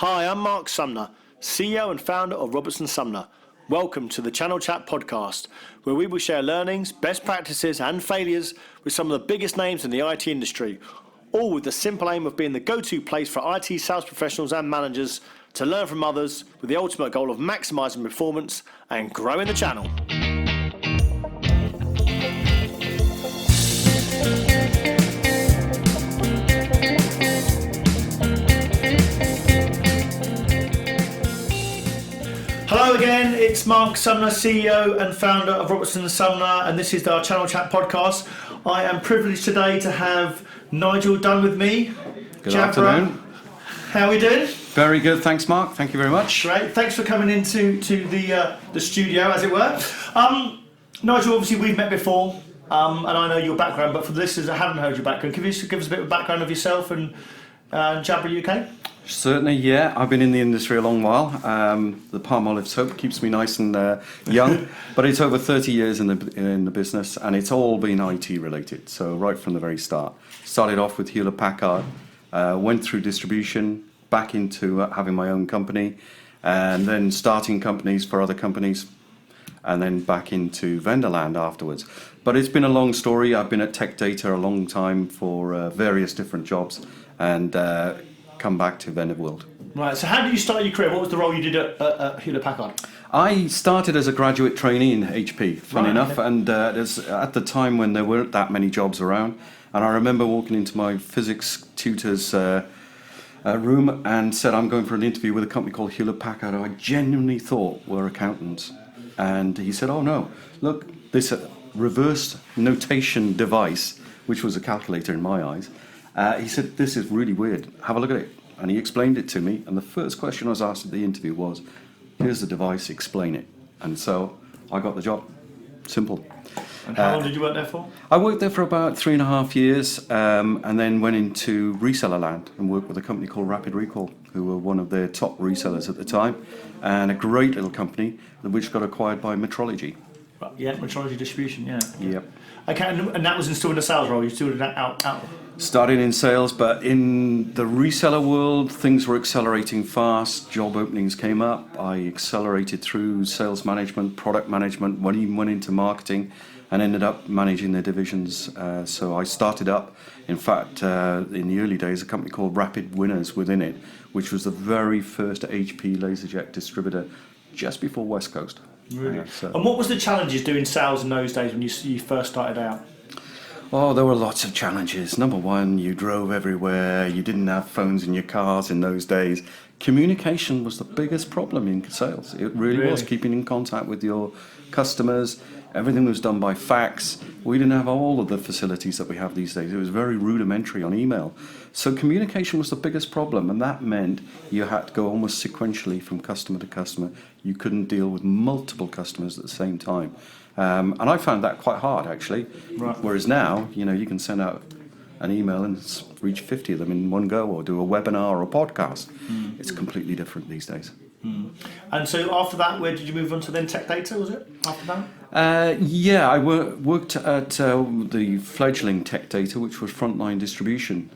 Hi, I'm Marc Sumner, CEO and founder of Robertson Sumner. Welcome to the Channel Chat podcast, where we will share learnings, best practices and failures with some of the biggest names in the IT industry, all with the simple aim of being the go-to place for IT sales professionals and managers to learn from others with the ultimate goal of maximising performance and growing the channel. Hello again, it's Marc Sumner, CEO and founder of Robertson Sumner, and this is our Channel Chat podcast. I am privileged today to have Nigel Dunn with me. Good Jabra. afternoon. How are we doing? Very good, thanks Marc, thank you very much. Great, thanks for coming into the studio, as it were. Nigel, obviously we've met before, and I know your background, but for the listeners that haven't heard your background, give us a bit of background of yourself and Jabra UK? Certainly, yeah. I've been in the industry a long while. The palm olive soap keeps me nice and young, but it's over 30 years in the business, and it's all been IT related. So right from the very start, started off with Hewlett Packard, went through distribution, back into having my own company, and then starting companies for other companies, and then back into vendor land afterwards. But it's been a long story. I've been at Tech Data a long time for various different jobs, and come back to vendor world. Right, so how did you start your career? What was the role you did at Hewlett Packard? I started as a graduate trainee in HP, funny enough, and at the time when there weren't that many jobs around, and I remember walking into my physics tutor's room and said, I'm going for an interview with a company called Hewlett Packard, who I genuinely thought were accountants. And he said, oh no, look, this reverse notation device, which was a calculator in my eyes, he said, this is really weird, have a look at it. And he explained it to me, and the first question I was asked at the interview was, here's the device, explain it. And so I got the job. Simple. And how long did you work there for? I worked there for about 3.5 years, and then went into reseller land and worked with a company called Rapid Recall, who were one of their top resellers at the time, and a great little company which got acquired by Metrology. Yeah, Metrology Distribution, yeah. Yep. Okay, and that was still in the sales role, you still did that out? Started in sales, but in the reseller world, things were accelerating fast. Job openings came up. I accelerated through sales management, product management, even went into marketing, and ended up managing their divisions. So I started up, in fact, in the early days, a company called Rapid Winners within it, which was the very first HP LaserJet distributor just before West Coast. Really? And what was the challenges doing sales in those days when you first started out? Oh, there were lots of challenges. Number one, you drove everywhere. You didn't have phones in your cars in those days. Communication was the biggest problem in sales. It really was, keeping in contact with your customers. Everything was done by fax. We didn't have all of the facilities that we have these days. It was very rudimentary on email. So communication was the biggest problem, and that meant you had to go almost sequentially from customer to customer. You couldn't deal with multiple customers at the same time. And I found that quite hard, actually. Right. Whereas now, you can send out an email and reach 50 of them in one go, or do a webinar or a podcast. It's completely different these days. And so after that, where did you move on to then Tech Data, was it, after that? I worked at the fledgling Tech Data, which was frontline distribution.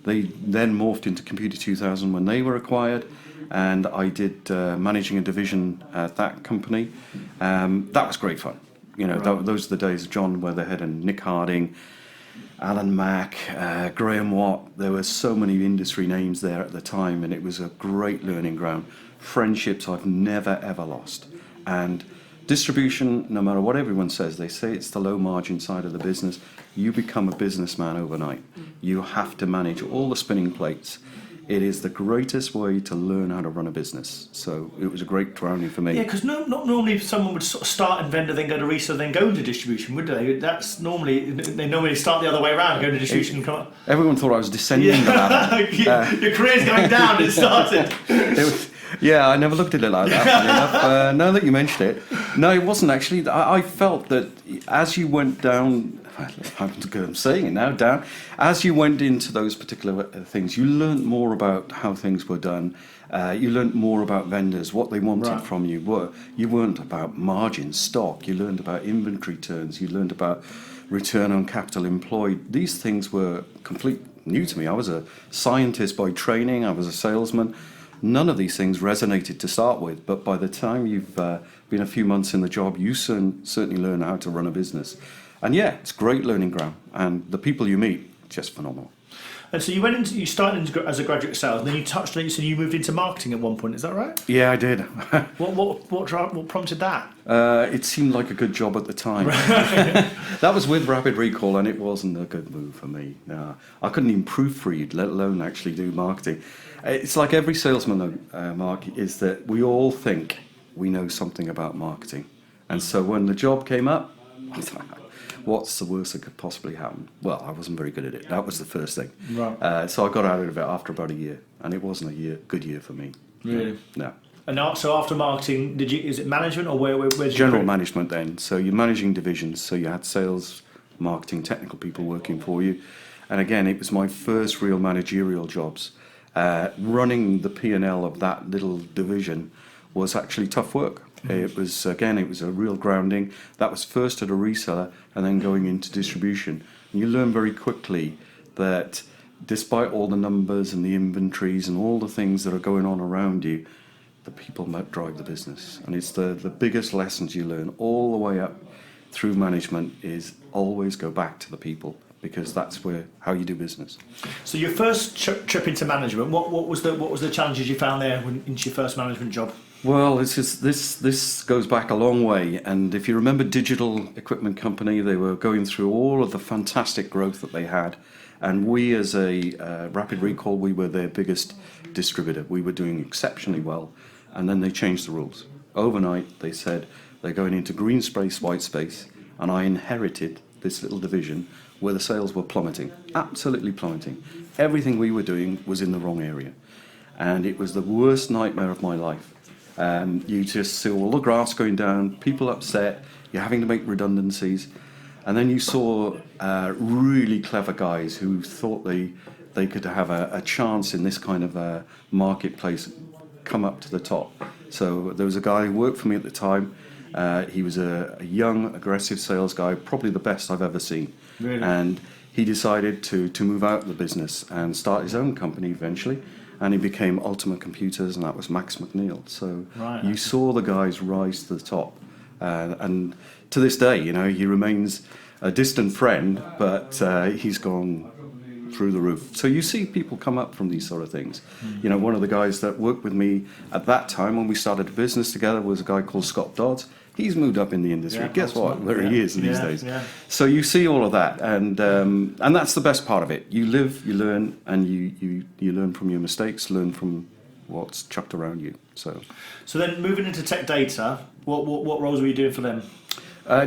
They then morphed into Computer 2000 when they were acquired. And I did managing a division at that company. That was great fun. Those are the days of John Weatherhead and Nick Harding, Alan Mack, Graham Watt. There were so many industry names there at the time, and it was a great learning ground. Friendships I've never ever lost. And distribution, no matter what everyone says, they say it's the low margin side of the business. You become a businessman overnight. You have to manage all the spinning plates. It is the greatest way to learn how to run a business. So it was a great training for me. Yeah, because not normally someone would sort of start in vendor, then go to reseller, then go into distribution, would they? They normally start the other way around, go to distribution and come up. Everyone thought I was descending the ladder. Your career's going down, it started. I never looked at it like that, funny enough. Now that you mentioned it. No, it wasn't actually. I felt that as you went down, I'm saying it now, down, as you went into those particular things, you learned more about how things were done. You learned more about vendors, what they wanted from you. You weren't about margin, stock. You learned about inventory turns. You learned about return on capital employed. These things were complete new to me. I was a scientist by training. I was a salesman. None of these things resonated to start with, but by the time you've been a few months in the job, you certainly learn how to run a business. And yeah, it's great learning ground, and the people you meet, just phenomenal. And so you started as a graduate sales, and then you touched on it. You said you moved into marketing at one point. Is that right? Yeah, I did. What prompted that? It seemed like a good job at the time. That was with Rapid Recall, and it wasn't a good move for me. No, I couldn't even proofread, let alone actually do marketing. It's like every salesman, Mark, is that we all think we know something about marketing. And so when the job came up, I thought, what's the worst that could possibly happen? Well, I wasn't very good at it. That was the first thing. Right. So I got out of it after about a year, and it wasn't a good year for me. Really? No. And so after marketing, is it management or where did General management then. So you're managing divisions. So you had sales, marketing, technical people working for you. And again, it was my first real managerial jobs. Running the P&L of that little division was actually tough work. It was a real grounding. That was first at a reseller and then going into distribution. And you learn very quickly that despite all the numbers and the inventories and all the things that are going on around you, the people might drive the business. And it's the biggest lessons you learn all the way up through management is always go back to the people, because that's how you do business. So your first trip into management, what was the challenges you found there into your first management job? Well, this goes back a long way, and if you remember Digital Equipment Company, they were going through all of the fantastic growth that they had, and we as a Rapid Recall, we were their biggest distributor. We were doing exceptionally well, and then they changed the rules. Overnight, they said they're going into green space, white space, and I inherited this little division where the sales were plummeting, absolutely plummeting. Everything we were doing was in the wrong area, and it was the worst nightmare of my life. You just see all the graphs going down, people upset, you're having to make redundancies, and then you saw really clever guys who thought they could have a chance in this kind of marketplace come up to the top. So there was a guy who worked for me at the time. He was a young, aggressive sales guy, probably the best I've ever seen. Really? And he decided to move out of the business and start his own company eventually. And he became Ultimate Computers, and that was Max McNeil. So you saw the guys rise to the top. And to this day, he remains a distant friend, but he's gone through the roof. So you see people come up from these sort of things. One of the guys that worked with me at that time when we started a business together was a guy called Scott Dodds. He's moved up in the industry. Yeah, Guess what? Where he is these days. Yeah. So you see all of that, and that's the best part of it. You live, you learn, and you learn from your mistakes, learn from what's chucked around you. So then moving into tech data, what roles were you doing for them?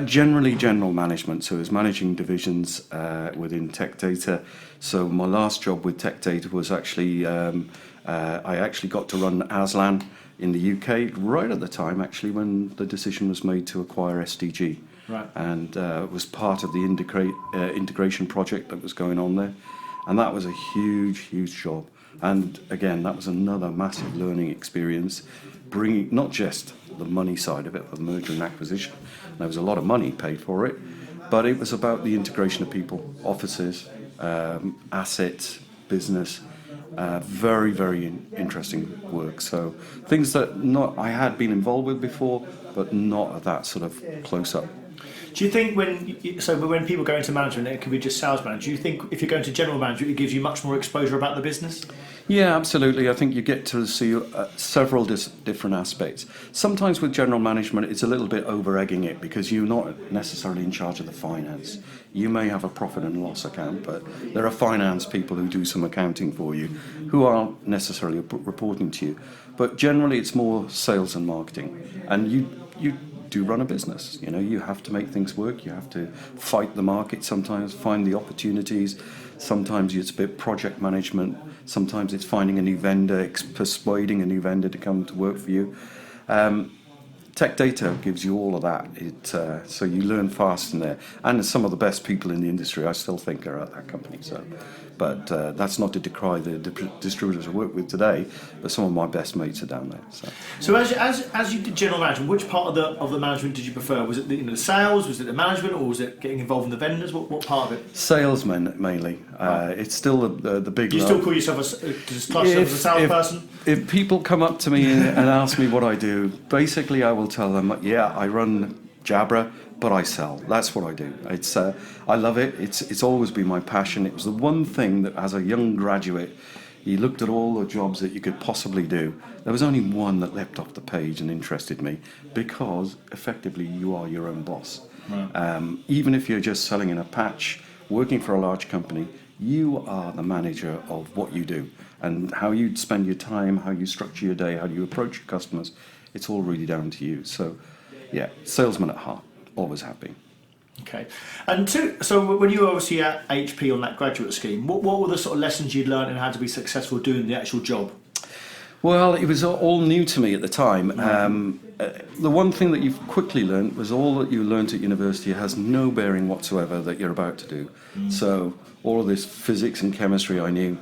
Generally general management, so I was managing divisions within tech data. So my last job with tech data was actually, I actually got to run Aslan in the UK right at the time actually when the decision was made to acquire SDG. Right. And was part of the integration project that was going on there. And that was a huge job. And again, that was another massive learning experience, bringing not just the money side of it, the merger and acquisition. There was a lot of money paid for it, but it was about the integration of people, offices, assets, business. Very interesting work. So things that I had been involved with before, but not at that sort of close up. Do you think when people go into management, it can be just sales management? Do you think if you go into general management, it gives you much more exposure about the business? Yeah, absolutely. I think you get to see several different aspects. Sometimes with general management, it's a little bit over-egging it because you're not necessarily in charge of the finance. You may have a profit and loss account, but there are finance people who do some accounting for you who aren't necessarily reporting to you. But generally, it's more sales and marketing. And you do run a business. You have to make things work. You have to fight the market sometimes, find the opportunities. Sometimes it's a bit project management. Sometimes it's finding a new vendor, persuading a new vendor to come to work for you. Tech data gives you all of that. So you learn fast in there. And some of the best people in the industry, I still think, are at that company. But that's not to decry the distributors I work with today, but some of my best mates are down there. So as you did general management, which part of the management did you prefer? Was it the sales, was it the management, or was it getting involved in the vendors? What part of it? Salesmen mainly. It's still the big. Do you still call yourself as a salesperson? If people come up to me and ask me what I do, basically I will tell them, yeah, I run Jabra, but I sell. That's what I do. I love it. It's always been my passion. It was the one thing that, as a young graduate, you looked at all the jobs that you could possibly do. There was only one that leapt off the page and interested me, because effectively you are your own boss. Right. Even if you're just selling in a patch, working for a large company, you are the manager of what you do, and how you spend your time, how you structure your day, how you approach your customers. It's all really down to you. So, yeah, salesman at heart, always happy. Okay. And so when you were obviously at HP on that graduate scheme, what were the sort of lessons you'd learned and how to be successful doing the actual job? Well, it was all new to me at the time. The one thing that you've quickly learned was all that you learned at university has no bearing whatsoever that you're about to do. So all of this physics and chemistry I knew,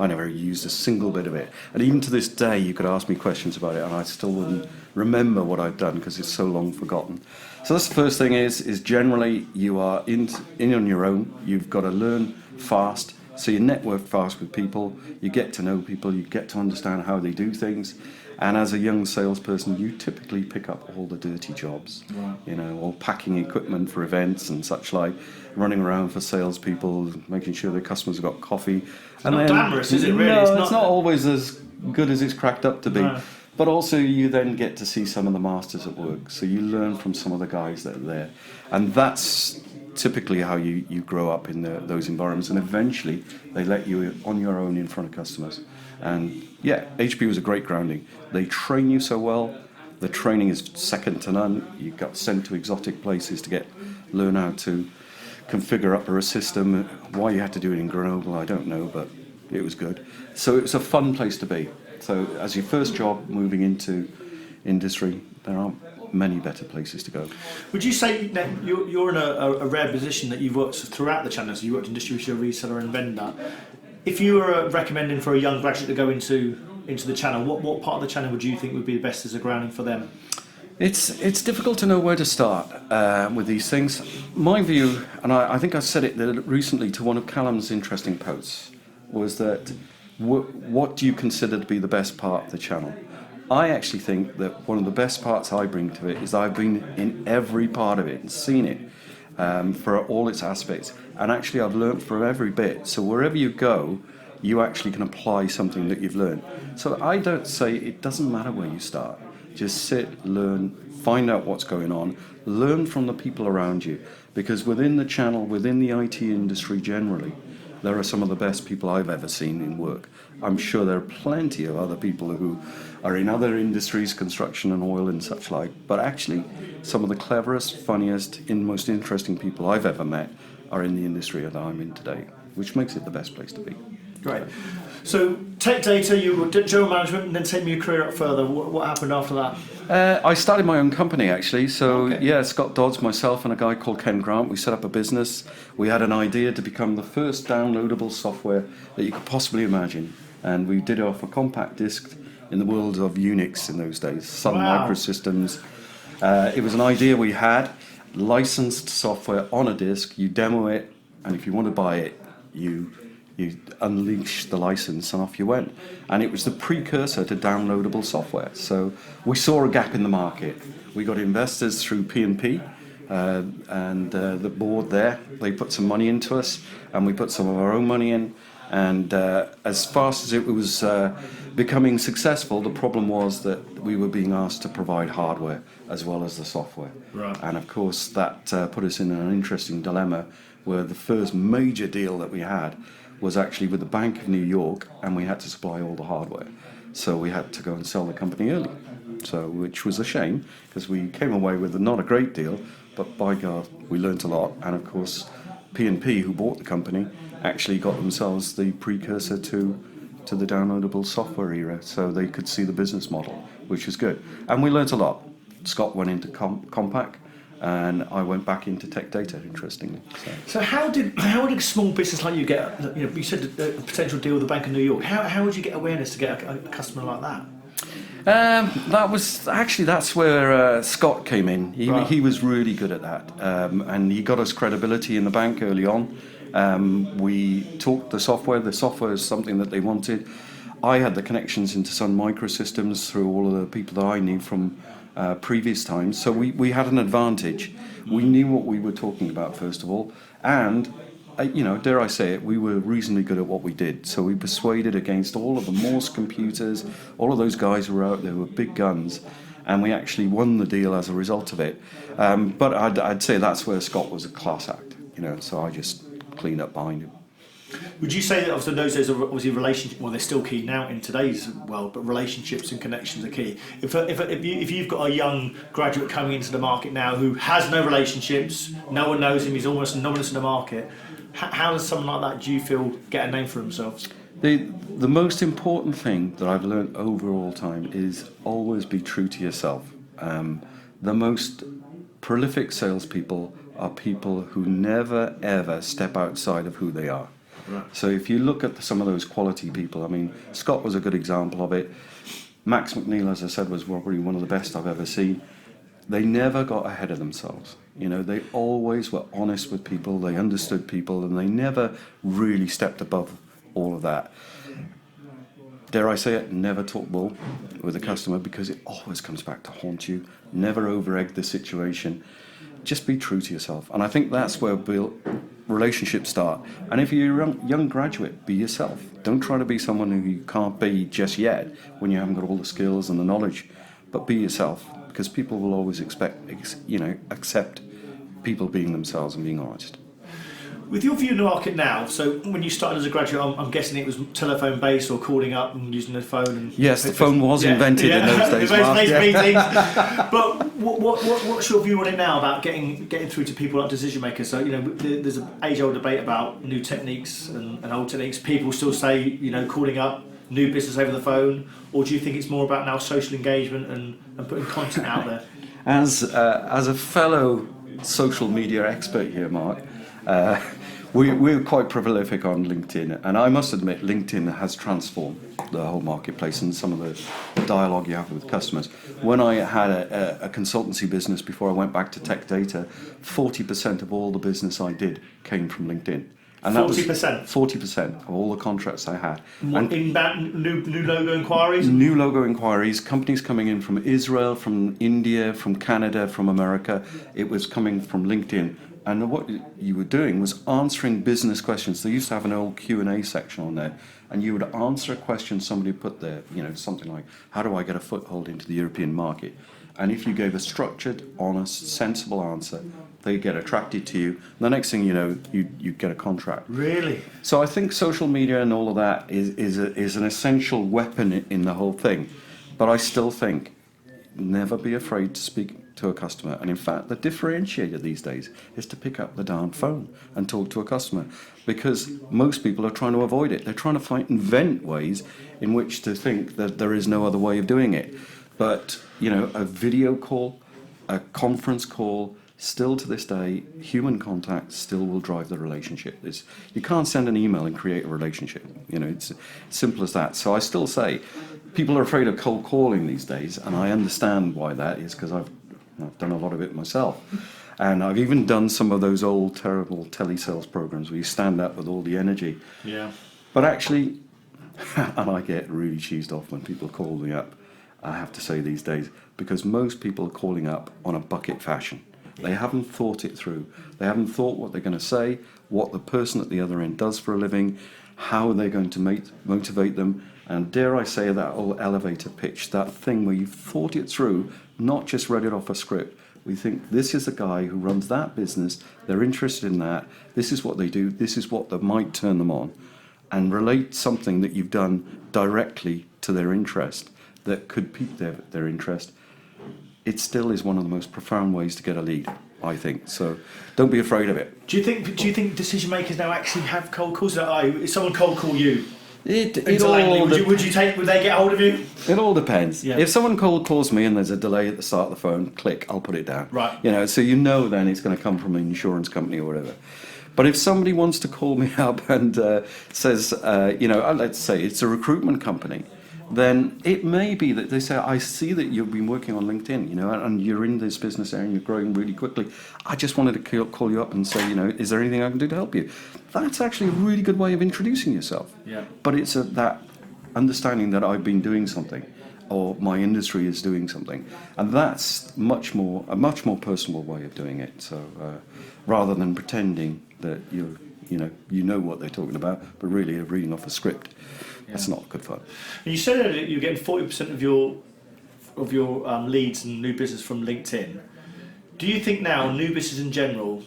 I never used a single bit of it. And even to this day, you could ask me questions about it and I still wouldn't remember what I'd done because it's so long forgotten. So that's the first thing is generally you are in on your own. You've got to learn fast. So you network fast with people, you get to know people, you get to understand how they do things. And as a young salesperson, you typically pick up all the dirty jobs, right. Or packing equipment for events and such like, running around for salespeople, making sure the customers have got coffee. It's not glamorous, is it really? No, it's not always as good as it's cracked up to be. No. But also you then get to see some of the masters at work. So you learn from some of the guys that are there. And that's typically how you grow up in those environments, and eventually they let you on your own in front of customers. And yeah, HP was a great grounding. They train you so well. The training is second to none. You got sent to exotic places to learn how to configure up a system. Why you had to do it in Grenoble, I don't know, but it was good. So it was a fun place to be. So as your first job moving into industry, there aren't many better places to go. Would you say that you're in a rare position that you've worked throughout the channel? So you worked in distributor, reseller and vendor. If you were recommending for a young graduate to go into the channel, what part of the channel would you think would be the best as a grounding for them? It's difficult to know where to start with these things. My view, and I think I said it recently to one of Callum's interesting posts, was that what do you consider to be the best part of the channel? I actually think that one of the best parts I bring to it is I've been in every part of it and seen it for all its aspects. And actually I've learned from every bit. So wherever you go, you actually can apply something that you've learned. So I don't say it doesn't matter where you start. Just sit, learn, find out what's going on, learn from the people around you. Because within the channel, within the IT industry generally, there are some of the best people I've ever seen in work. I'm sure there are plenty of other people who are in other industries, construction and oil and such like, but actually some of the cleverest, funniest, most interesting people I've ever met are in the industry that I'm in today, which makes it the best place to be. Great. So tech data, you did general management and then taking your career up further. What happened after that? I started my own company actually. So okay. Yeah, Scott Dodds, myself and a guy called Ken Grant, we set up a business. We had an idea to become the first downloadable software that you could possibly imagine. And we did it off a compact disc in the world of Unix in those days, Sun Microsystems. It was an idea we had, licensed software on a disc, you demo it, and if you want to buy it, you unleash the license and off you went. And it was the precursor to downloadable software. So we saw a gap in the market. We got investors through P&P and the board there. They put some money into us and we put some of our own money in. And as fast as it was becoming successful, the problem was that we were being asked to provide hardware as well as the software. Right. And of course that put us in an interesting dilemma where the first major deal that we had was actually with the Bank of New York, and we had to supply all the hardware. So we had to go and sell the company early, which was a shame, because we came away with not a great deal, but by God, we learnt a lot. And of course, P&P, who bought the company, actually got themselves the precursor to the downloadable software era, so they could see the business model, which was good. And we learnt a lot. Scott went into Compaq, and I went back into tech data, interestingly. So how did a small business like you get, you said a potential deal with the Bank of New York, how would you get awareness to get a customer like that? That's where Scott came in. He was really good at that, and he got us credibility in the bank early on. We talked the software. The software is something that they wanted. I had the connections into Sun Microsystems through all of the people that I knew from previous times, so we had an advantage. We knew what we were talking about, first of all, and dare I say it, we were reasonably good at what we did. So we persuaded against all of the Morse computers, all of those guys who were out there with big guns, and we actually won the deal as a result of it. But I'd say that's where Scott was a class act, so I just cleaned up behind him. Would you say that obviously those days are obviously relationship? Well, they're still key now in today's world, but relationships and connections are key. If you've got a young graduate coming into the market now who has no relationships, no one knows him, he's almost anonymous in the market, how does someone like that, do you feel, get a name for themselves? The most important thing that I've learned over all time is always be true to yourself. The most prolific salespeople are people who never ever step outside of who they are. Right. So if you look at some of those quality people, I mean, Scott was a good example of it. Max McNeil, as I said, was probably one of the best I've ever seen. They never got ahead of themselves. They always were honest with people, they understood people, and they never really stepped above all of that. Dare I say it, never talk bull with a customer, because it always comes back to haunt you. Never over-egg the situation. Just be true to yourself. And I think that's where relationships start. And if you're a young graduate, be yourself. Don't try to be someone who you can't be just yet when you haven't got all the skills and the knowledge. But be yourself, because people will always accept people being themselves and being honest. With your view in the market now, so when you started as a graduate, I'm guessing it was telephone based or calling up and using the phone. And yes, the phone was invented in those days. Meetings. But what's your view on it now about getting through to people like decision makers? So there's an age-old debate about new techniques and old techniques. People still say calling up, new business over the phone, or do you think it's more about now social engagement and putting content out there? As a fellow social media expert here, Mark. We're quite prolific on LinkedIn, and I must admit LinkedIn has transformed the whole marketplace and some of the dialogue you have with customers. When I had a consultancy business before I went back to tech data, 40% of all the business I did came from LinkedIn. And 40%? 40% of all the contracts I had. And inbound new logo inquiries? New logo inquiries, companies coming in from Israel, from India, from Canada, from America. It was coming from LinkedIn. And what you were doing was answering business questions. They used to have an old Q&A section on there, and you would answer a question somebody put there, something like, how do I get a foothold into the European market? And if you gave a structured, honest, sensible answer, they get attracted to you. The next thing you know, you get a contract. Really? So I think social media and all of that is an essential weapon in the whole thing. But I still think, never be afraid to speak to a customer. And in fact, the differentiator these days is to pick up the darn phone and talk to a customer, because most people are trying to avoid it. They're trying to invent ways in which to think that there is no other way of doing it. But, a video call, a conference call, still to this day, human contact still will drive the relationship. You can't send an email and create a relationship. It's simple as that. So I still say people are afraid of cold calling these days, and I understand why that is, because I've done a lot of it myself. And I've even done some of those old, terrible telesales programs where you stand up with all the energy. Yeah. But actually, and I get really cheesed off when people call me up, I have to say these days, because most people are calling up on a bucket fashion. They haven't thought it through. They haven't thought what they're going to say, what the person at the other end does for a living, how they're going to motivate them. And dare I say that old elevator pitch, that thing where you've thought it through, not just read it off a script. We think this is the guy who runs that business, they're interested in that, this is what they do, this is what that might turn them on, and relate something that you've done directly to their interest that could pique their interest. It still is one of the most profound ways to get a lead, I think. So don't be afraid of it. Do you think decision makers now actually have cold calls? If someone cold call you, It all would they get hold of you? It all depends. Yeah. If someone calls me and there's a delay at the start of the phone, click, I'll put it down. Right. So then it's going to come from an insurance company or whatever. But if somebody wants to call me up and says, let's say it's a recruitment company, then it may be that they say, I see that you've been working on LinkedIn, and you're in this business area and you're growing really quickly. I just wanted to call you up and say, is there anything I can do to help you? That's actually a really good way of introducing yourself. Yeah. But it's that understanding that I've been doing something, or my industry is doing something, and that's a much more personal way of doing it. So rather than pretending that you know what they're talking about, but really are reading off a script. That's not good fun. And you said that you're getting 40% of your leads and new business from LinkedIn. Do you think now, new business in general,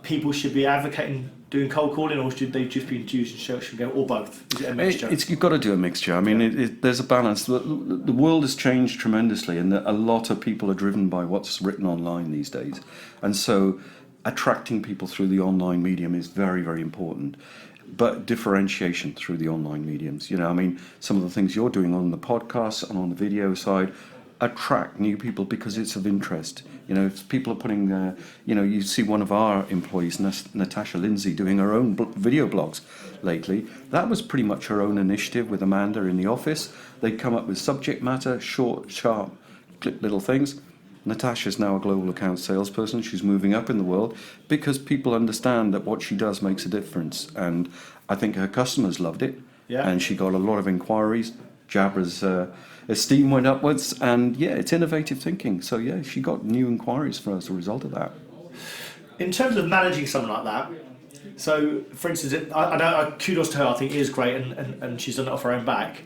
people should be advocating doing cold calling, or should they just be using social media, or both? Is it a mixture? You've got to do a mixture. I mean, there's a balance. The world has changed tremendously, and a lot of people are driven by what's written online these days. And so attracting people through the online medium is very, very important. But differentiation through the online mediums. Some of the things you're doing on the podcast and on the video side attract new people because it's of interest. If people are putting, you see one of our employees, Natasha Lindsay, doing her own video blogs lately. That was pretty much her own initiative with Amanda in the office. They'd come up with subject matter, short, sharp, clip little things. Natasha's now a global account salesperson. She's moving up in the world because people understand that what she does makes a difference. And I think her customers loved it. Yeah. And she got a lot of inquiries. Jabra's esteem went upwards. And it's innovative thinking. So she got new inquiries as a result of that. In terms of managing someone like that, so for instance, I know kudos to her, I think it is great, and she's done it off her own back.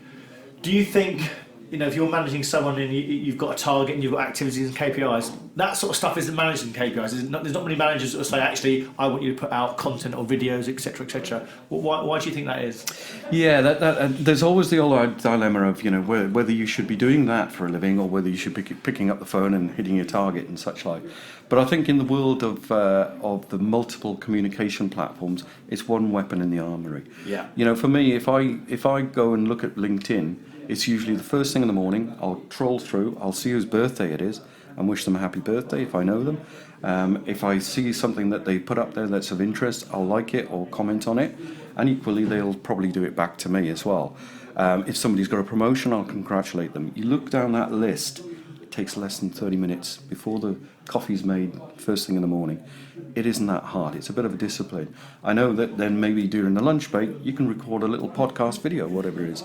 Do you think, if you're managing someone and you've got a target and you've got activities and KPIs, that sort of stuff isn't managing KPIs. There's not many managers that will say, actually, I want you to put out content or videos, etc., etc. Why do you think that is? Yeah, there's always the old dilemma of whether you should be doing that for a living or whether you should be picking up the phone and hitting your target and such like. But I think in the world of the multiple communication platforms, it's one weapon in the armory. Yeah. For me, if I go and look at LinkedIn, it's usually the first thing in the morning. I'll troll through. I'll see whose birthday it is and wish them a happy birthday if I know them. If I see something that they put up there that's of interest, I'll like it or comment on it. And equally, they'll probably do it back to me as well. If somebody's got a promotion, I'll congratulate them. You look down that list, it takes less than 30 minutes before the coffee's made first thing in the morning. It isn't that hard. It's a bit of a discipline. I know that then maybe during the lunch break, you can record a little podcast video, whatever it is.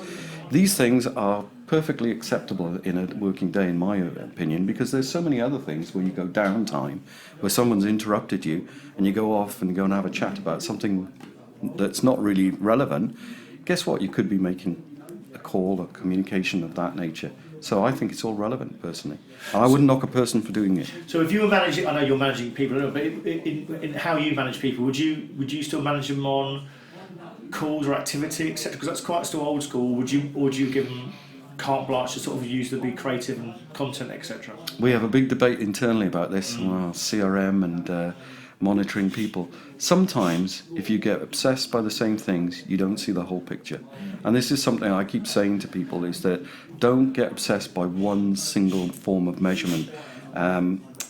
These things are perfectly acceptable in a working day, in my opinion, because there's so many other things where you go downtime, where someone's interrupted you, and you go off and go and have a chat about something that's not really relevant. Guess what? You could be making a call or communication of that nature. So I think it's all relevant, personally. I wouldn't knock a person for doing it. So if you were managing, I know you're managing people, but in how you manage people, would you still manage them on calls or activity, etc.? Because that's quite still old school. Would you give them carte blanche to sort of use to be creative and content, etc.? We have a big debate internally about this, CRM and monitoring people. Sometimes, if you get obsessed by the same things, you don't see the whole picture. And this is something I keep saying to people, is that don't get obsessed by one single form of measurement.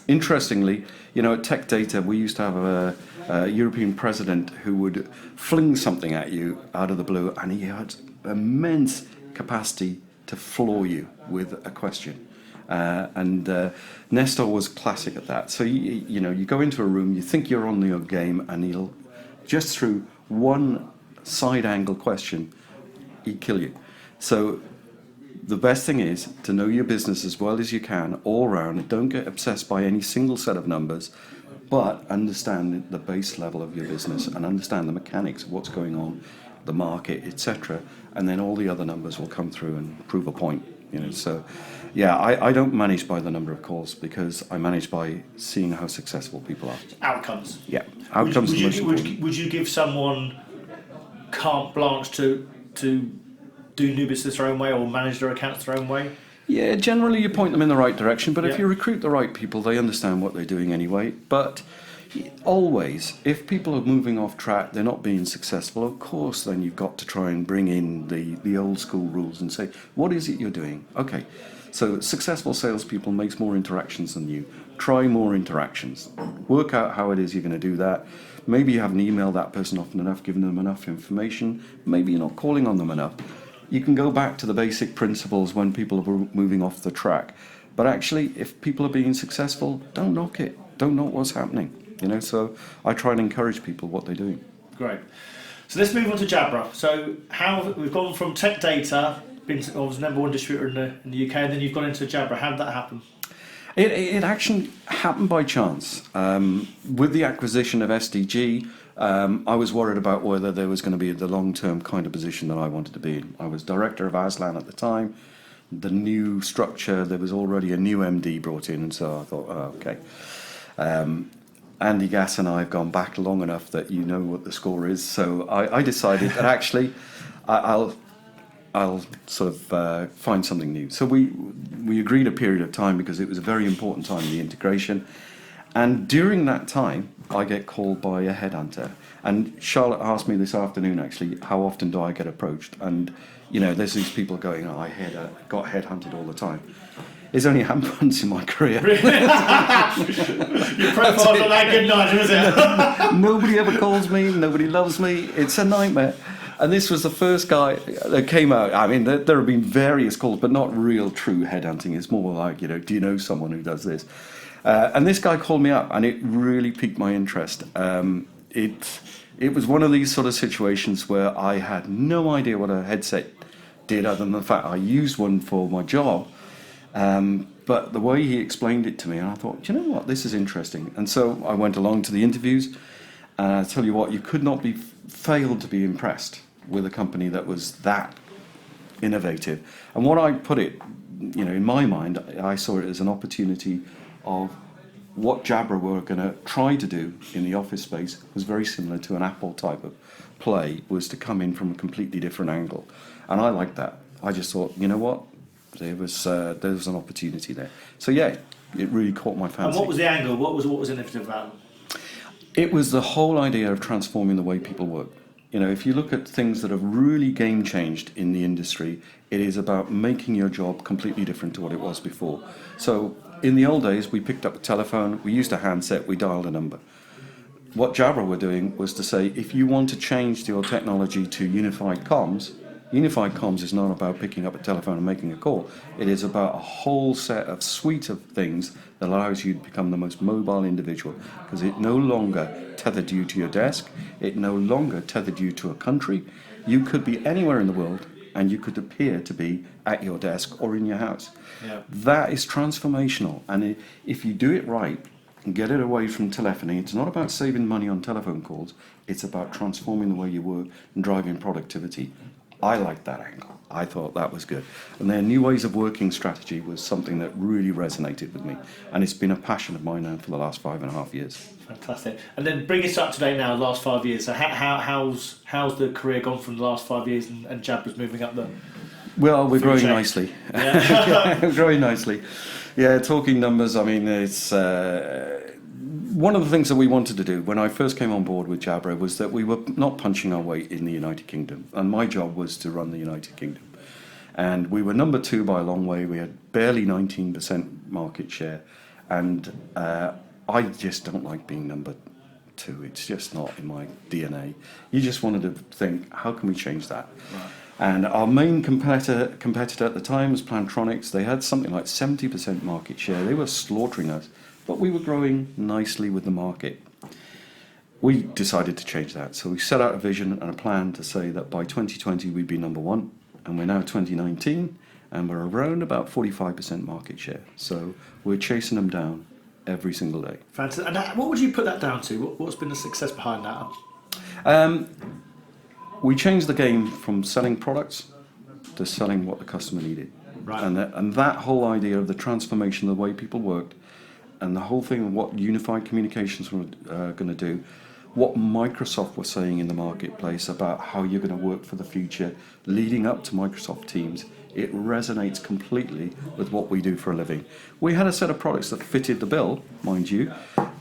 Interestingly, at Tech Data, we used to have a European president who would fling something at you out of the blue, and he had immense capacity to floor you with a question. And Nestor was classic at that. So you go into a room, you think you're on your game, and he'll just through one side angle question, he'd kill you. So the best thing is to know your business as well as you can all round. Don't get obsessed by any single set of numbers, but understand the base level of your business and understand the mechanics of what's going on, the market, etc. And then all the other numbers will come through and prove a point. So yeah, I don't manage by the number of calls, because I manage by seeing how successful people are. Outcomes. Yeah, outcomes are most important. Would you give someone carte blanche to do new business their own way or manage their accounts their own way? Yeah, generally you point them in the right direction, but if you recruit the right people, they understand what they're doing anyway. But, Always, if people are moving off track, they're not being successful, of course, then you've got to try and bring in the old school rules and say, what is it you're doing? Okay, so successful salespeople makes more interactions than you. Try more interactions. Work out how it is you're going to do that. Maybe you haven't emailed that person often enough, given them enough information. Maybe you're not calling on them enough. You can go back to the basic principles when people are moving off the track. But actually, if people are being successful, don't knock it. Don't knock what's happening. So I try and encourage people what they're doing. Great. So let's move on to Jabra. So how we've gone from tech data, been was number one distributor in the UK, and then you've gone into Jabra. How did that happen? It actually happened by chance. With the acquisition of SDG, I was worried about whether there was going to be the long-term kind of position that I wanted to be in. I was director of Aslan at the time. The new structure, there was already a new MD brought in, and so I thought, okay. Andy Gass and I have gone back long enough that you know what the score is. So I decided that actually I'll sort of find something new. So we agreed a period of time because it was a very important time in the integration. And during that time, I get called by a headhunter. And Charlotte asked me this afternoon, actually, how often do I get approached? And, there's these people going, I got headhunted all the time. It's only happened once in my career. Your profile's not that good, Nigel, is it? Nobody ever calls me. Nobody loves me. It's a nightmare. And this was the first guy that came out. I mean, there have been various calls, but not real true headhunting. It's more like, do you know someone who does this? And this guy called me up, and it really piqued my interest. It was one of these sort of situations where I had no idea what a headset did, other than the fact I used one for my job. But the way he explained it to me, and I thought, you know what, this is interesting. And so I went along to the interviews, and I tell you what, you could not be failed to be impressed with a company that was that innovative. And what I put it, in my mind, I saw it as an opportunity of what Jabra were going to try to do in the office space was very similar to an Apple type of play, was to come in from a completely different angle. And I liked that. I just thought, you know what? There was an opportunity there. So yeah, it really caught my fancy. And what was the angle? What was innovative about it? It was the whole idea of transforming the way people work. If you look at things that have really game changed in the industry, it is about making your job completely different to what it was before. So in the old days, we picked up a telephone, we used a handset, we dialed a number. What Jabra were doing was to say, if you want to change your technology to unified comms is not about picking up a telephone and making a call. It is about a whole suite of things that allows you to become the most mobile individual, because it no longer tethered you to your desk. It no longer tethered you to a country. You could be anywhere in the world, and you could appear to be at your desk or in your house. Yeah. That is transformational. And if you do it right and get it away from telephony, it's not about saving money on telephone calls. It's about transforming the way you work and driving productivity. I liked that angle. I thought that was good. And their new ways of working strategy was something that really resonated with me. And it's been a passion of mine now for the last 5.5 years. Fantastic. And then bring us up to date now, the last 5 years. So how's the career gone from the last 5 years and Jabra's moving up the... Well, we're growing nicely. Yeah. We're growing nicely. Yeah, talking numbers, I mean, it's... one of the things that we wanted to do when I first came on board with Jabra was that we were not punching our weight in the United Kingdom. And my job was to run the United Kingdom. And we were number 2 by a long way. We had barely 19% market share. And I just don't like being number 2. It's just not in my DNA. You just wanted to think, how can we change that? Right. And our main competitor at the time was Plantronics. They had something like 70% market share. They were slaughtering us. But we were growing nicely with the market. We decided to change that. So we set out a vision and a plan to say that by 2020 we'd be number 1. And we're now 2019, and we're around about 45% market share. So we're chasing them down every single day. Fantastic. And what would you put that down to? What's been the success behind that? We changed the game from selling products to selling what the customer needed. Right. And that whole idea of the transformation of the way people worked, and the whole thing of what unified communications were going to do, what Microsoft was saying in the marketplace about how you're going to work for the future, leading up to Microsoft Teams, it resonates completely with what we do for a living. We had a set of products that fitted the bill, mind you,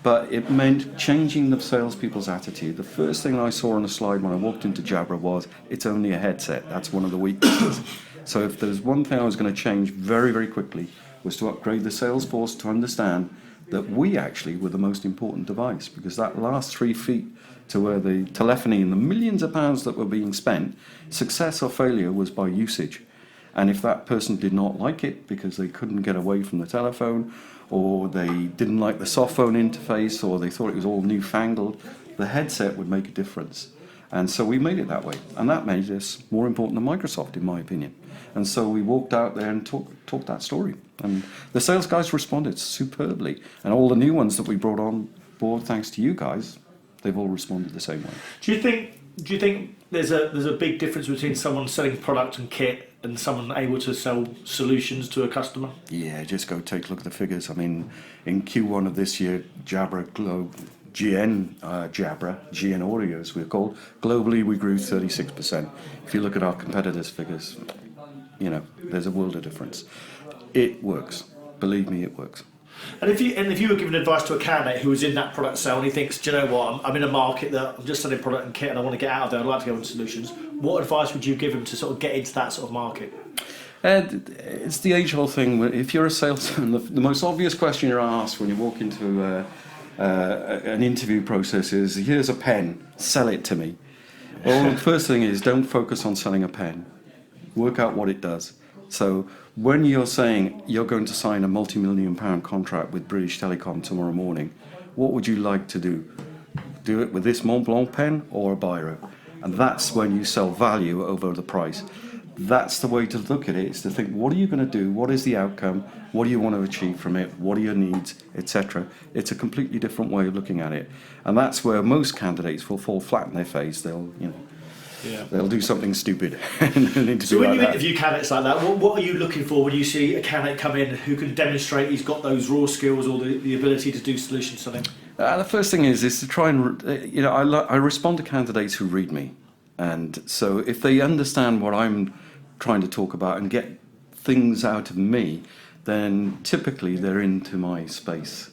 but it meant changing the salespeople's attitude. The first thing I saw on a slide when I walked into Jabra was, it's only a headset. That's one of the weaknesses. So if there's one thing I was going to change very, very quickly, was to upgrade the sales force to understand that we actually were the most important device, because that last 3 feet to where the telephony and the millions of pounds that were being spent, success or failure was by usage. And if that person did not like it because they couldn't get away from the telephone, or they didn't like the soft phone interface, or they thought it was all newfangled, the headset would make a difference. And so we made it that way. And that made us more important than Microsoft, in my opinion. And so we walked out there and talked that story. And the sales guys responded superbly. And all the new ones that we brought on board, thanks to you guys, they've all responded the same way. Do you think there's a big difference between someone selling product and kit and someone able to sell solutions to a customer? Yeah, just go take a look at the figures. I mean, in Q1 of this year, Jabra Audio, as we're called, globally we grew 36%. If you look at our competitors' figures, you know, there's a world of difference. It works. Believe me, it works. And if you were giving advice to a candidate who was in that product sale and he thinks, do you know what, I'm in a market that I'm just selling product and kit and I want to get out of there, I'd like to go into solutions, what advice would you give him to sort of get into that sort of market? It's the age-old thing. If you're a salesman, the most obvious question you're asked when you walk into an interview process is, here's a pen, sell it to me. Well, the first thing is, don't focus on selling a pen. Work out what it does. So when you're saying you're going to sign a multi-million-pound contract with British Telecom tomorrow morning, what would you like to do? Do it with this Mont Blanc pen or a biro? And that's when you sell value over the price. That's the way to look at it, is to think, what are you going to do? What is the outcome? What do you want to achieve from it? What are your needs, etc.? It's a completely different way of looking at it. And that's where most candidates will fall flat in their face. They'll do something stupid. So when you interview candidates like that, what are you looking for when you see a candidate come in who can demonstrate he's got those raw skills or the ability to do solution selling? The first thing is to try and, I respond to candidates who read me. And so if they understand what I'm trying to talk about and get things out of me, then typically they're into my space.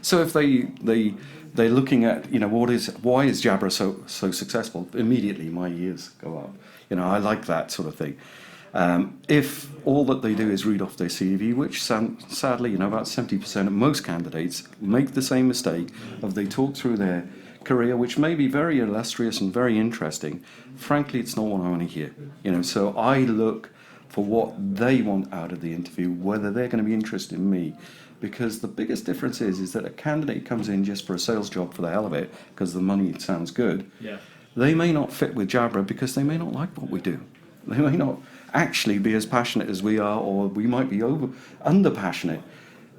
So if they're looking at, why is Jabra so successful? Immediately my ears go up. I like that sort of thing. If all that they do is read off their CV, which sadly, about 70% of most candidates make the same mistake of they talk through their career, which may be very illustrious and very interesting. Frankly, it's not what I want to hear. So I look for what they want out of the interview, whether they're going to be interested in me. Because the biggest difference is that a candidate comes in just for a sales job for the hell of it, because the money sounds good. Yeah. They may not fit with Jabra because they may not like what we do. They may not actually be as passionate as we are, or we might be under passionate.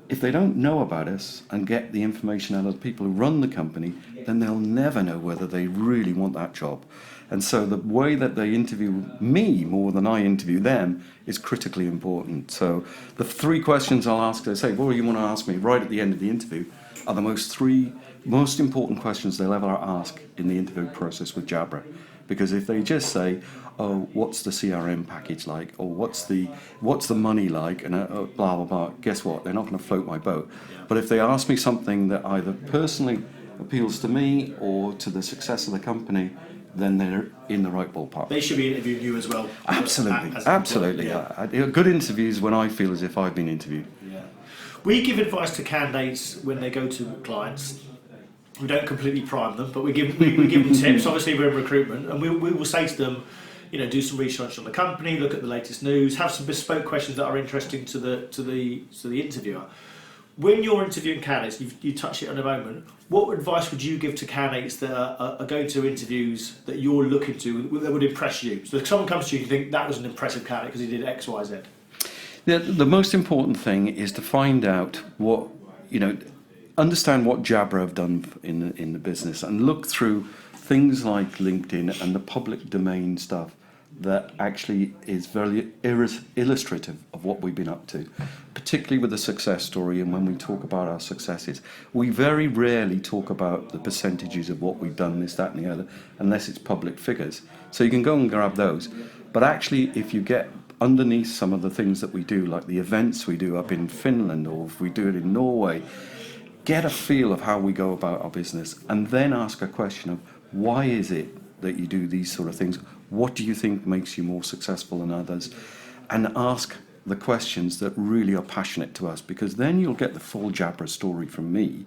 If they don't know about us and get the information out of the people who run the company, then they'll never know whether they really want that job. And so the way that they interview me more than I interview them is critically important. So the 3 questions I'll ask, they say, what do you want to ask me right at the end of the interview, are the most important questions they'll ever ask in the interview process with Jabra. Because if they just say, oh, what's the CRM package like, or what's the money like, and blah, blah, blah, guess what? They're not going to float my boat. Yeah. But if they ask me something that either personally appeals to me or to the success of the company, then they're in the right ballpark. They should be interviewing you as well. Absolutely. Yeah. Good interviews when I feel as if I've been interviewed. Yeah. We give advice to candidates when they go to clients. We don't completely prime them, but we give them tips. Obviously, we're in recruitment, and we will say to them, do some research on the company, look at the latest news, have some bespoke questions that are interesting to the interviewer. When you're interviewing candidates, you touched it on a moment. What advice would you give to candidates that are going to interviews that you're looking to that would impress you? So if someone comes to you and you think that was an impressive candidate because he did X, Y, Z. The most important thing is to find out what understand what Jabra have done in the business, and look through things like LinkedIn and the public domain stuff that actually is very illustrative of what we've been up to, particularly with the success story. And when we talk about our successes, we very rarely talk about the percentages of what we've done, this, that and the other, unless it's public figures. So you can go and grab those. But actually, if you get underneath some of the things that we do, like the events we do up in Finland, or if we do it in Norway, get a feel of how we go about our business, and then ask a question of why is it that you do these sort of things? What do you think makes you more successful than others? And ask the questions that really are passionate to us, because then you'll get the full Jabra story from me,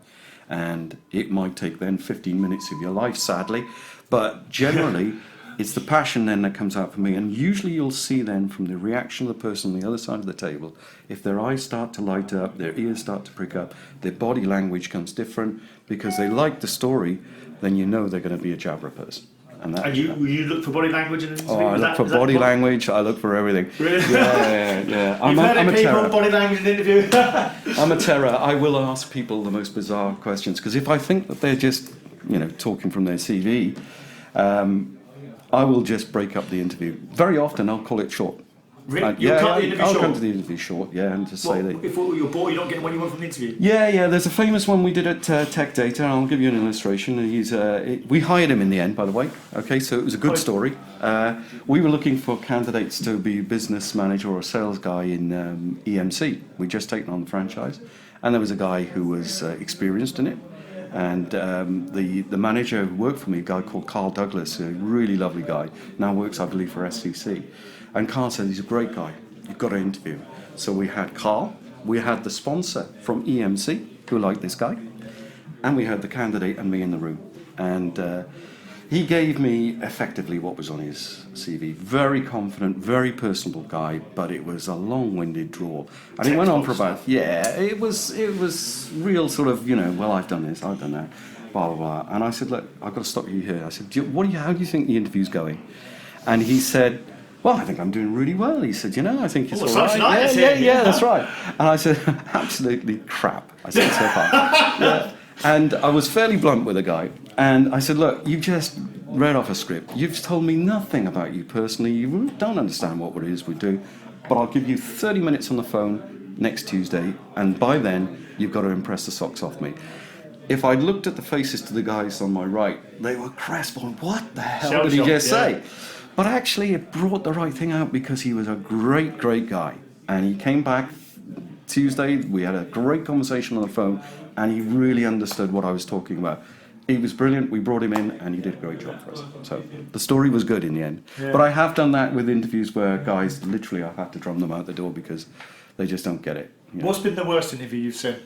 and it might take then 15 minutes of your life, sadly, but generally it's the passion then that comes out for me. And usually you'll see then from the reaction of the person on the other side of the table, if their eyes start to light up, their ears start to prick up, their body language comes different because they like the story, then you know they're going to be a Jabra person. And you look for body language in an interview? I look for body language, I look for everything. Really? Yeah. I'm a terror. Body language in an interview? I'm a terror. I will ask people the most bizarre questions, because if I think that they're just, talking from their CV, I will just break up the interview. Very often I'll call it short. Really? You'll cut the interview I'll short? come to the interview short, and just say that. If you're bored, you're not getting what you want from the interview? Yeah. There's a famous one we did at Tech Data. I'll give you an illustration. We hired him in the end, by the way. Okay, so it was a good story. We were looking for candidates to be business manager or sales guy in EMC. We'd just taken on the franchise, and there was a guy who was experienced in it. And the manager who worked for me, a guy called Carl Douglas, a really lovely guy, now works, I believe, for SCC. And Carl said, he's a great guy, you've got to interview him. So we had Carl, we had the sponsor from EMC, who liked this guy, and we had the candidate and me in the room. And he gave me effectively what was on his CV. Very confident, very personable guy, but it was a long-winded drawl. And it went on for about, it was real sort of, well, I've done this, I've done that, blah, blah, blah. And I said, look, I've got to stop you here. I said, how do you think the interview's going? And he said, well, I think I'm doing really well. He said, I think it's all right. Yeah, that's right. And I said, absolutely crap. I said so far. Yeah. And I was fairly blunt with the guy. And I said, look, you just read off a script. You've told me nothing about you personally. You don't understand what it is we do. But I'll give you 30 minutes on the phone next Tuesday. And by then, you've got to impress the socks off me. If I looked at the faces to the guys on my right, they were crestfallen. What the hell did he just say? But actually, it brought the right thing out, because he was a great, great guy. And he came back Tuesday. We had a great conversation on the phone, and he really understood what I was talking about. He was brilliant. We brought him in, and he did a great job for us. So the story was good in the end. Yeah. But I have done that with interviews where guys, literally, I have to drum them out the door because they just don't get it. What's been the worst interview you've seen?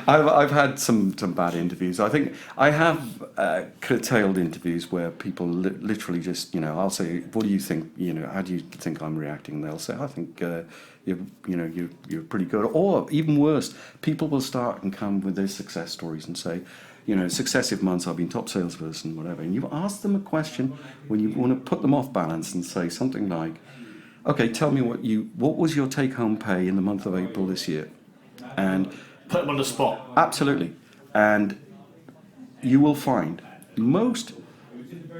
I've had some bad interviews. I think I have curtailed interviews where people literally just, I'll say, what do you think, how do you think I'm reacting? And they'll say, I think you're pretty good. Or even worse, people will start and come with their success stories and say, successive months I've been top salesperson, whatever. And you ask them a question when you want to put them off balance and say something like, okay, tell me what was your take-home pay in the month of April this year? And put them on the spot. Absolutely. And you will find most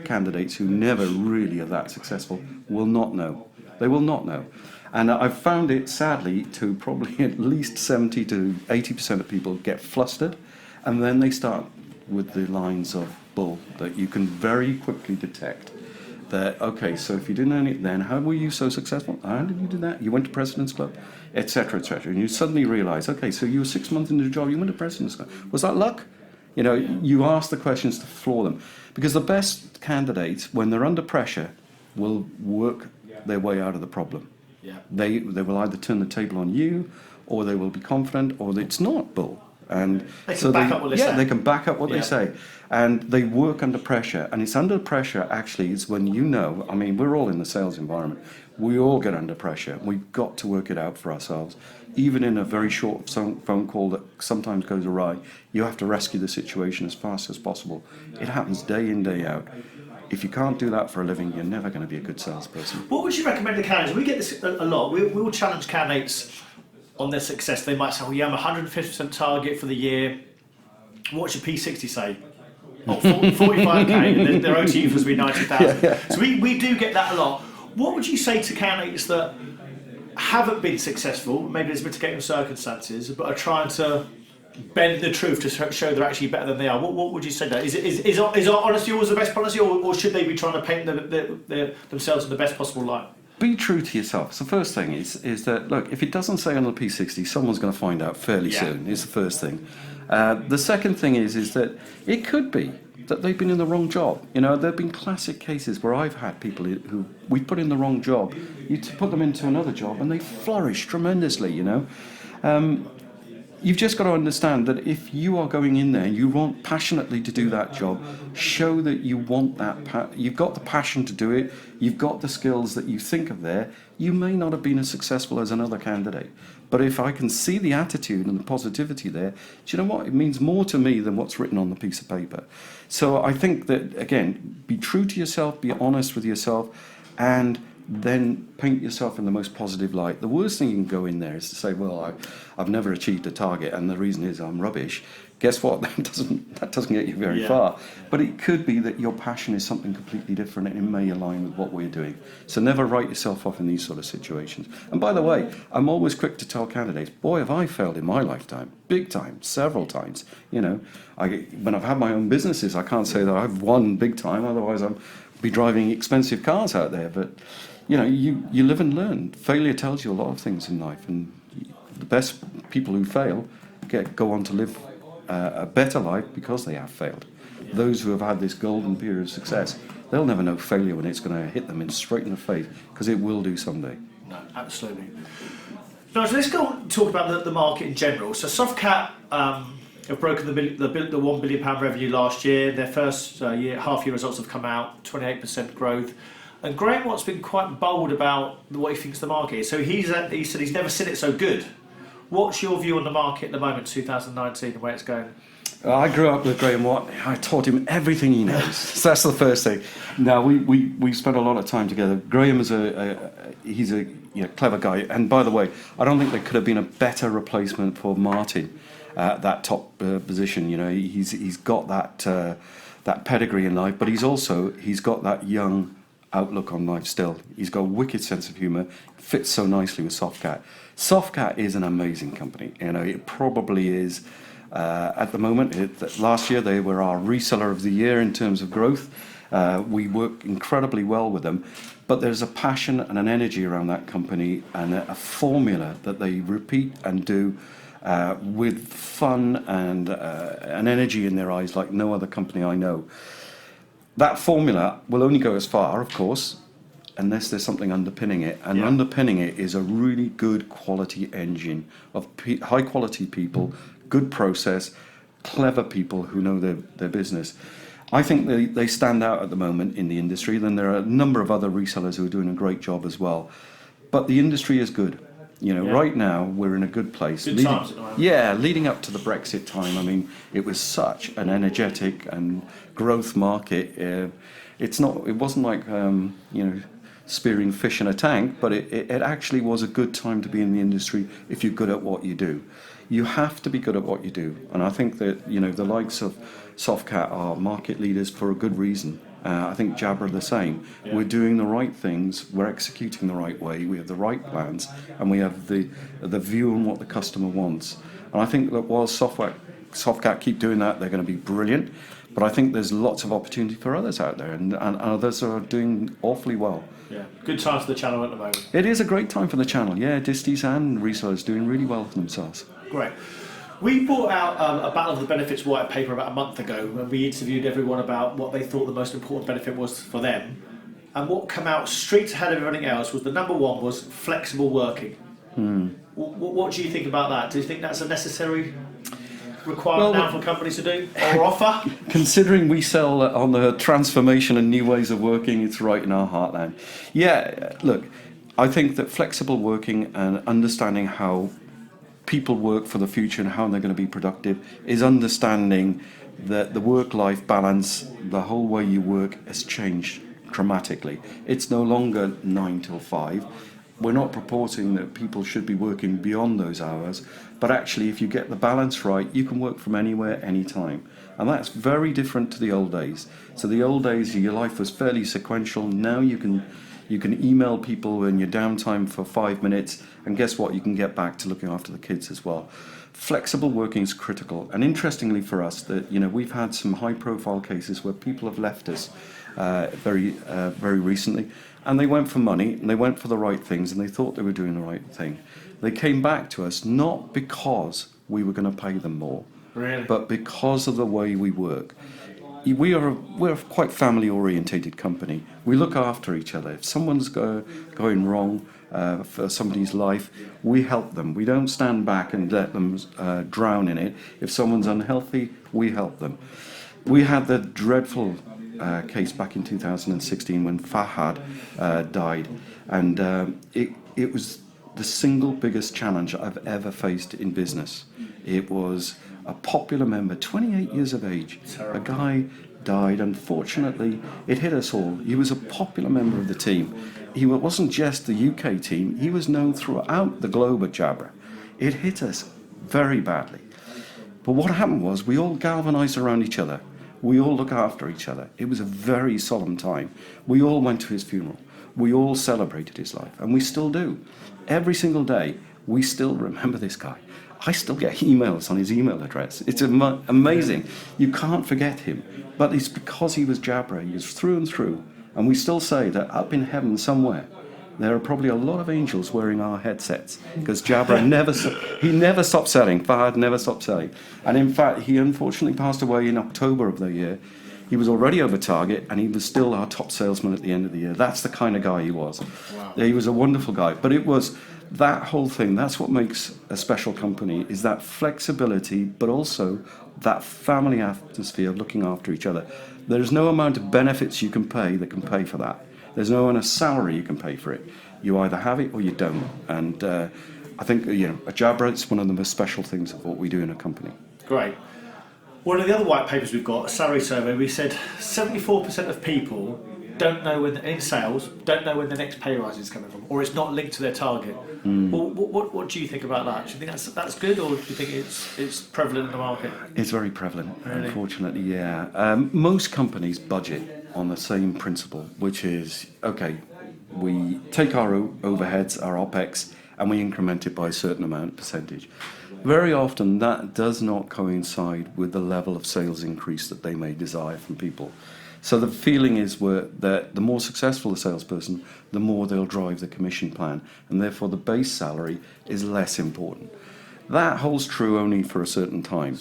candidates who never really are that successful will not know. They will not know. And I've found it, sadly, to probably at least 70 to 80% of people get flustered, and then they start with the lines of bull that you can very quickly detect. That, okay, so if you didn't earn it then, how were you so successful? How did you do that? You went to President's Club, etc., etc. And you suddenly realize, okay, so you were 6 months into the job, you went to President's Club. Was that luck? You ask the questions to floor them. Because the best candidates, when they're under pressure, will work their way out of the problem. Yeah. They will either turn the table on you, or they will be confident, or it's not bull. And they can back up what they say. Yeah, they can back up what they say. And they work under pressure. And it's under pressure, actually, is when we're all in the sales environment. We all get under pressure. We've got to work it out for ourselves. Even in a very short phone call that sometimes goes awry, you have to rescue the situation as fast as possible. It happens day in, day out. If you can't do that for a living, you're never going to be a good salesperson. What would you recommend to candidates? We get this a lot. We will challenge candidates on their success. They might say, well, I'm 150% target for the year. What's your P60 say? 45k, and their OTE was be 90,000. Yeah. So we do get that a lot. What would you say to candidates that haven't been successful, maybe there's mitigating circumstances, but are trying to bend the truth to show they're actually better than they are. What would you say that? Is honesty always the best policy, or should they be trying to paint themselves in the best possible light? Be true to yourself. So the first thing is that, look, if it doesn't say on the P60, someone's going to find out fairly soon, is the first thing. The second thing is that it could be that they've been in the wrong job. You know, there have been classic cases where I've had people who we put in the wrong job, you put them into another job and they flourish tremendously, you know. You've just got to understand that if you are going in there and you want passionately to do that job, show that you want that. You've got the passion to do it. You've got the skills that you think of there. You may not have been as successful as another candidate. But if I can see the attitude and the positivity there, do you know what? It means more to me than what's written on the piece of paper. So I think that, again, be true to yourself, be honest with yourself, and then paint yourself in the most positive light. The worst thing you can go in there is to say, well, I've never achieved a target and the reason is I'm rubbish. Guess what? That doesn't get you very far. But it could be that your passion is something completely different and it may align with what we're doing. So never write yourself off in these sort of situations. And by the way, I'm always quick to tell candidates, boy, have I failed in my lifetime. Big time, several times. You know, when I've had my own businesses, I can't say that I've won big time, otherwise I'd be driving expensive cars out there. But you know, you live and learn. Failure tells you a lot of things in life, and the best people who fail go on to live a better life because they have failed. Those who have had this golden period of success, they'll never know failure when it's going to hit them straight in the face, because it will do someday. No, absolutely. Now, so let's go and talk about the market in general. So Softcat have broken the £1 billion revenue last year. Their first half-year results have come out, 28% growth. And Graham Watt's been quite bold about what he thinks the market is. So he said he's never seen it so good. What's your view on the market at the moment, 2019, and where it's going? I grew up with Graham Watt. I taught him everything he knows. So that's the first thing. Now we spent a lot of time together. Graham is he's a clever guy. And by the way, I don't think there could have been a better replacement for Martin at that top position. You know, he's got that pedigree in life, but he's got that young outlook on life still. He's got a wicked sense of humour, fits so nicely with Softcat. Softcat is an amazing company. You know, it probably is, at the moment, last year they were our reseller of the year in terms of growth. We work incredibly well with them, but there's a passion and an energy around that company and a formula that they repeat and do with fun and an energy in their eyes like no other company I know. That formula will only go as far, of course, unless there's something underpinning it. And underpinning it is a really good quality engine of high quality people, good process, clever people who know their business. I think they stand out at the moment in the industry. Then there are a number of other resellers who are doing a great job as well. But the industry is good. You know, right now we're in a good place. Good times at the moment. Yeah, leading up to the Brexit time, I mean, it was such an energetic and growth market. It wasn't like spearing fish in a tank, but it actually was a good time to be in the industry if you're good at what you do. You have to be good at what you do, and I think that the likes of Softcat are market leaders for a good reason. I think Jabra the same. Yeah. We're doing the right things, we're executing the right way, we have the right plans, and we have the view on what the customer wants. And I think that while Softcat keep doing that, they're going to be brilliant. But I think there's lots of opportunity for others out there, and others are doing awfully well. Yeah, good time for the channel at the moment. It is a great time for the channel, yeah. Disties and resellers doing really well for themselves. Great. We brought out a Battle of the Benefits white paper about a month ago, when we interviewed everyone about what they thought the most important benefit was for them. And what came out straight ahead of everything else was the number one was flexible working. What do you think about that? Do you think that's a necessary requirement now for companies to do or offer? Considering we sell on the transformation and new ways of working, it's right in our heartland. Yeah, look, I think that flexible working and understanding how people work for the future and how they're going to be productive is understanding that the work-life balance, the whole way you work, has changed dramatically. It's no longer 9 till 5. We're not purporting that people should be working beyond those hours, but actually if you get the balance right, you can work from anywhere, anytime. And that's very different to the old days. So the old days, your life was fairly sequential. Now you You can email people in your downtime for 5 minutes, and guess what? You can get back to looking after the kids as well. Flexible working is critical, and interestingly for us, that we've had some high-profile cases where people have left us very recently, and they went for money, and they went for the right things, and they thought they were doing the right thing. They came back to us not because we were going to pay them more, really, but because of the way we work. We're a quite family-orientated company. We look after each other. If someone's going wrong for somebody's life, we help them. We don't stand back and let them drown in it. If someone's unhealthy, we help them. We had the dreadful case back in 2016 when Fahad died, and it was the single biggest challenge I've ever faced in business. It was a popular member, 28 years of age. A guy died. Unfortunately, it hit us all. He was a popular member of the team. He wasn't just the UK team. He was known throughout the globe at Jabra. It hit us very badly. But what happened was we all galvanized around each other. We all look after each other. It was a very solemn time. We all went to his funeral. We all celebrated his life, and we still do. Every single day, we still remember this guy. I still get emails on his email address. It's amazing. You can't forget him. But it's because he was Jabra. He was through and through. And we still say that up in heaven somewhere, there are probably a lot of angels wearing our headsets. Because Jabra never stopped selling. Fahad never stopped selling. And in fact, he unfortunately passed away in October of the year. He was already over target, and he was still our top salesman at the end of the year. That's the kind of guy he was. Wow. He was a wonderful guy. But it was that whole thing, that's what makes a special company, is that flexibility, but also that family atmosphere of looking after each other. There's no amount of benefits you can pay that can pay for that. There's no amount of salary you can pay for it. You either have it or you don't. And I think, at Jabra, it's one of the most special things of what we do in a company. Great. One of the other white papers we've got, a salary survey, we said 74% of people don't know in sales, don't know when the next pay rise is coming from, or it's not linked to their target. Well, what do you think about that? Do you think that's good, or do you think it's prevalent in the market? It's very prevalent, really? Unfortunately, yeah. Most companies budget on the same principle, which is, okay, we take our overheads, our OPEX, and we increment it by a certain amount, percentage. Very often that does not coincide with the level of sales increase that they may desire from people. So the feeling is that the more successful the salesperson, the more they'll drive the commission plan, and therefore the base salary is less important. That holds true only for a certain time.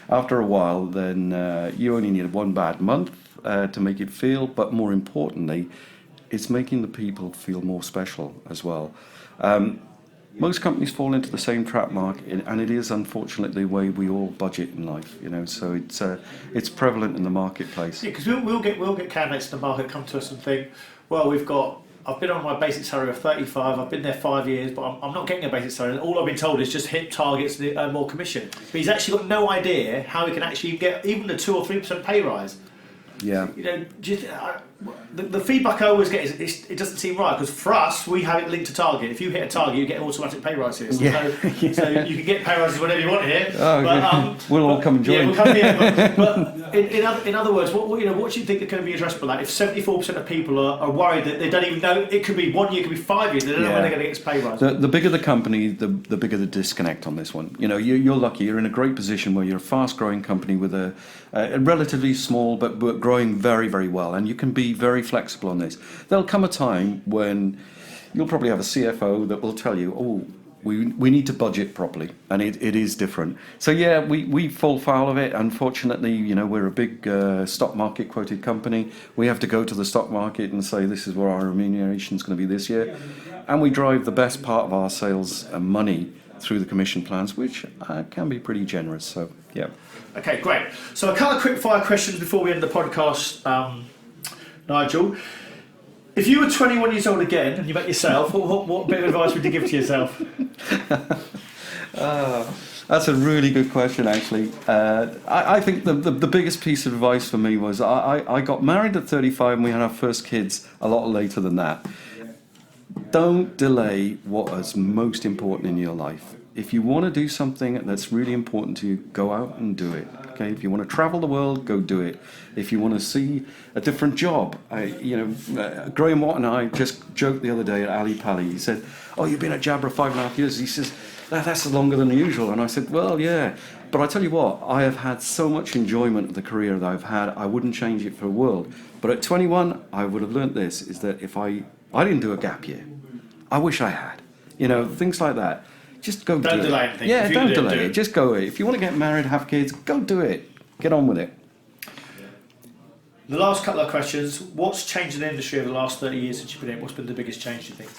After a while, then you only need one bad month to make it feel, but more importantly, it's making the people feel more special as well. Most companies fall into the same trap, Mark, and it is unfortunately the way we all budget in life. So it's prevalent in the marketplace. Yeah, because we'll get candidates in the market come to us and think, well, I've been on my basic salary of 35. I've been there 5 years, but I'm not getting a basic salary. And all I've been told is just hit targets and earn more commission. But he's actually got no idea how he can actually get even a 2 or 3% pay rise. Yeah. The feedback I always get is it doesn't seem right, because for us, we have it linked to target. If you hit a target, you get an automatic pay rise here. So you can get pay rises whenever you want here. Oh, but, we'll all come and join. Yeah, we'll come here. But in other words, what do you think is going to be addressed by that? If 74% of people are worried that they don't even know, it could be 1 year, it could be 5 years, they don't know when they're going to get this pay rise. The bigger the company, the bigger the disconnect on this one. You're lucky. You're in a great position where you're a fast-growing company with a relatively small but growing very, very well, and you can be very flexible on this. There'll come a time when you'll probably have a CFO that will tell you, we need to budget properly, and it is different. So yeah, we fall foul of it. Unfortunately, we're a big stock market quoted company. We have to go to the stock market and say this is where our remuneration is going to be this year, and we drive the best part of our sales and money through the commission plans, which can be pretty generous. So yeah. Okay, great. So a couple of quick fire questions before we end the podcast, Nigel. If you were 21 years old again and you met yourself, what bit of advice would you give to yourself? That's a really good question, actually. I think the biggest piece of advice for me was I got married at 35 and we had our first kids a lot later than that. Don't delay what is most important in your life. If you want to do something that's really important to you, go out and do it. Okay, if you want to travel the world, go do it. If you want to see a different job, Graham Watt and I just joked the other day at Ali Pali. He said, "Oh, you've been at Jabra 5.5 years." He says, "That's longer than usual." And I said, "Well, yeah, but I tell you what, I have had so much enjoyment of the career that I've had. I wouldn't change it for a world. But at 21, I would have learnt this: is that if I didn't do a gap year, I wish I had. Things like that." Just go do it. Don't delay anything. Yeah, don't delay it. Just go. If you want to get married, have kids, go do it. Get on with it. The last couple of questions. What's changed in the industry over the last 30 years since you've been in? What's been the biggest change, do you think?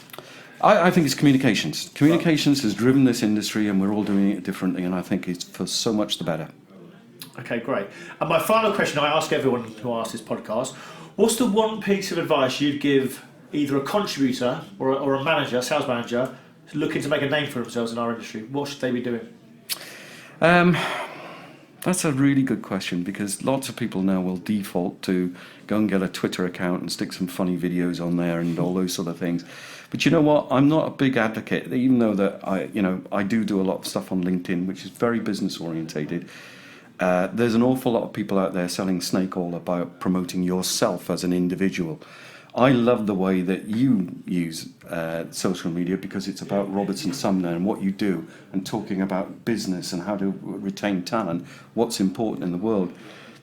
I think it's communications. Communications has driven this industry, and we're all doing it differently, and I think it's for so much the better. Okay, great. And my final question I ask everyone who asks this podcast, what's the one piece of advice you'd give either a contributor or a manager, sales manager, looking to make a name for themselves in our industry? What should they be doing? That's a really good question, because lots of people now will default to go and get a Twitter account and stick some funny videos on there and all those sort of things. But you know what? I'm not a big advocate, even though that I do a lot of stuff on LinkedIn, which is very business orientated. There's an awful lot of people out there selling snake oil about promoting yourself as an individual. I love the way that you use social media, because it's about Robertson Sumner and what you do, and talking about business and how to retain talent, what's important in the world.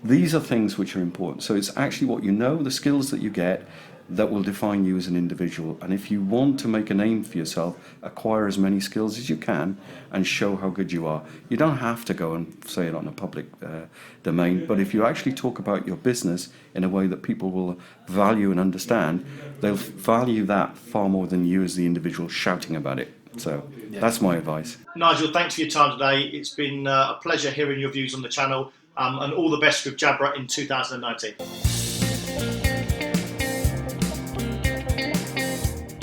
These are things which are important. So it's actually what you know, the skills that you get, that will define you as an individual. And if you want to make a name for yourself, acquire as many skills as you can and show how good you are. You don't have to go and say it on a public domain, but if you actually talk about your business in a way that people will value and understand, they'll value that far more than you as the individual shouting about it. So that's my advice. Nigel, thanks for your time today. It's been a pleasure hearing your views on the channel, and all the best with Jabra in 2019.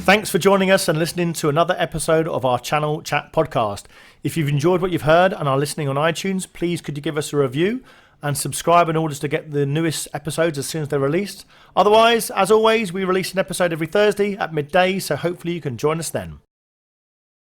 Thanks for joining us and listening to another episode of our Channel Chat podcast. If you've enjoyed what you've heard and are listening on iTunes, please could you give us a review and subscribe in order to get the newest episodes as soon as they're released. Otherwise, as always, we release an episode every Thursday at midday, so hopefully you can join us then.